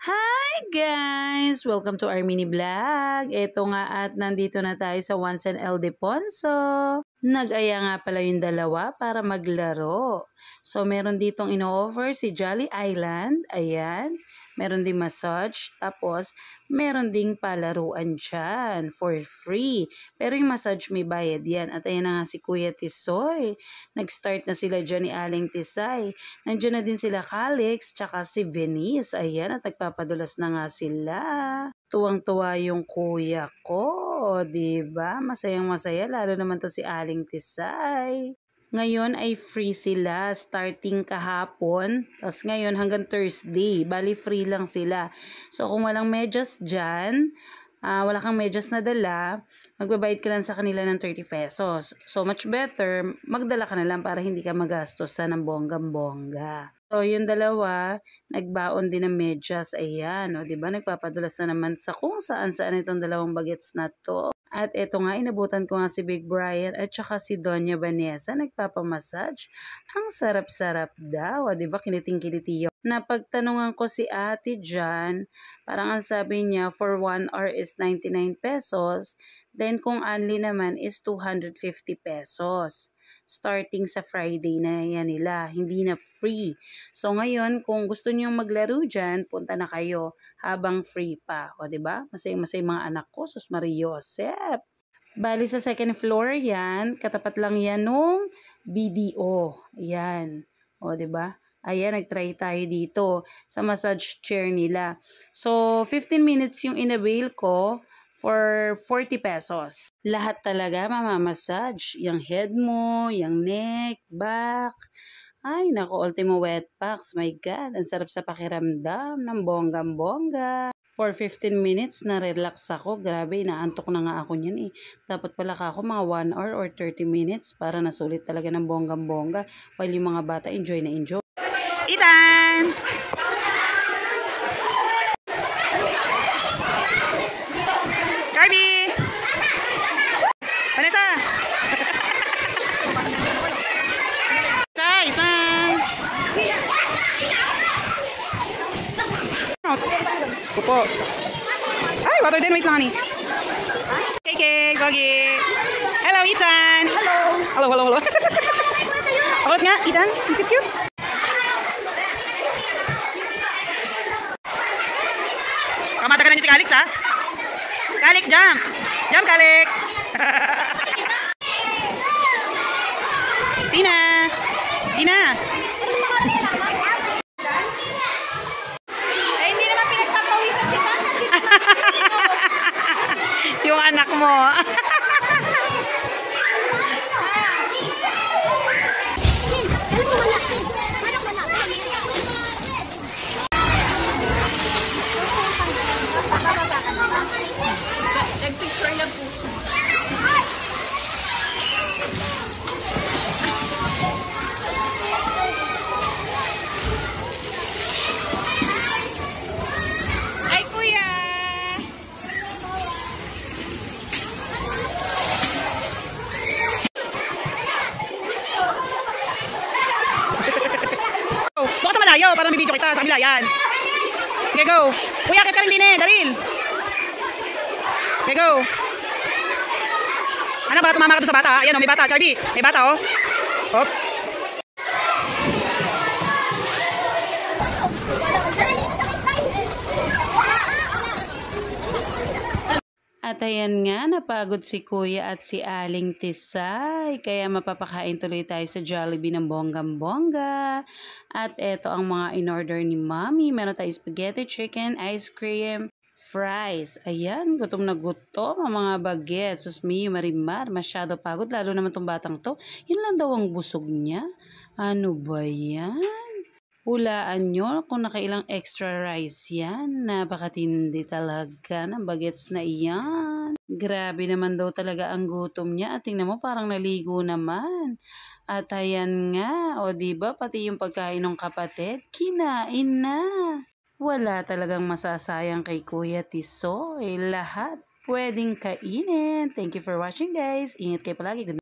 Hi guys! Welcome to our mini vlog. Ito nga at nandito na tayo sa Once and Ildefonso. Nag-aya nga pala yung dalawa para maglaro. So meron ditong ino-offer si Jolly Island. Ayan. Meron ding massage. Tapos meron ding palaruan dyan for free. Pero yung massage may bayad yan. At ayan na nga si Kuya Tisoy. Nag-start na sila dyan ni Aling Tisay. Nandiyan na din sila Calix tsaka si Venice. Ayan at nagpapadulas na nga sila. Tuwang-tuwa yung kuya ko, 'di ba? Masayang-masaya lalo naman 'to si Aling Tisay. Ngayon ay free sila starting kahapon. Tapos ngayon hanggang Thursday. Bali free lang sila. So kung walang medyas dyan, wala kang medyas na dala, magbabayad ka lang sa kanila ng 30 pesos. So much better, magdala ka na lang para hindi ka magastos ng bonggang-bongga. So yung dalawa, nagbaon din ng medyas. Ayan, o, diba? Nagpapadulas na naman sa kung saan-saan itong dalawang bagets na to. At eto nga, inabutan ko nga si Big Brian at saka si Doña Vanessa nagpapamassage. Ang sarap-sarap daw, di ba? Kiniting-kiliti yun. Napagtanungan ko si ate dyan, parang ang sabi niya for 1 hour is 99 pesos. Then kung only naman is 250 pesos. Starting sa Friday na yan nila, hindi na free. So ngayon, kung gusto niyo maglaro dyan, punta na kayo habang free pa. O, diba? Masay-masay mga anak ko, Sus Maria Josep. Bali sa second floor yan, katapat lang yan nung BDO. Yan. O, diba? Ayan, nag-try tayo dito sa massage chair nila. So, 15 minutes yung in-avail ko for 40 pesos. Lahat talaga mamamassage. Yung head mo, yung neck, back. Ay, naku, Ultimo Wet Packs. My God, ang sarap sa pakiramdam ng bonggam-bongga. For 15 minutes, na-relax ako. Grabe, inaantok na nga ako niyan eh. Dapat pala ako mga 1 hour or 30 minutes para nasulit talaga ng bonggam-bongga. While yung mga bata enjoy na enjoy. Ethan! Carby! Vanessa! Isang! Gusto po. Ay, water din. Wait lang, honey. KK, Gogi. Hello, Ethan! Hello! Hello, hello, hello. Akot nga, Ethan. Cute. Kamatagan na niyo si Calix, ha? Calix, jump! Jump, Calix! Tina! Tina! Ay, hindi naman pinagpapawisan si Tata. Yung anak mo. Nag-picture na po siya. Ay, kuya! Bukas sa malayo para may video kita sa kabila. Yan. Sige, go. Kuya, akit ka rin din eh. Daril. Okay, go. Ano ba? Tumama ka doon sa bata. Ayan o, may bata. Charby. May bata o. Hop. At ayan nga, napagod si Kuya at si Aling Tisay. Kaya mapapakain tuloy tayo sa Jollibee ng bonggam-bongga. At eto ang mga in-order ni Mommy. Meron tayo spaghetti, chicken, ice cream, fries. Ayan, gutom na gutom ang mga bagets. Sus Mio Marimar, masyado pagod. Lalo naman tong batang to. Yun lang daw ang busog niya. Ano ba yan? Hulaan nyo kung nakailang extra rice yan. Napakatindi talaga ng bagets na iyan. Grabe naman daw talaga ang gutom niya. At tingnan mo parang naligo naman. At ayan nga, o diba pati yung pagkain ng kapatid, kinain na. Wala talagang masasayang kay Kuya Tisoy. Lahat pwedeng kainin. Thank you for watching guys. Ingat kayo palagi. Good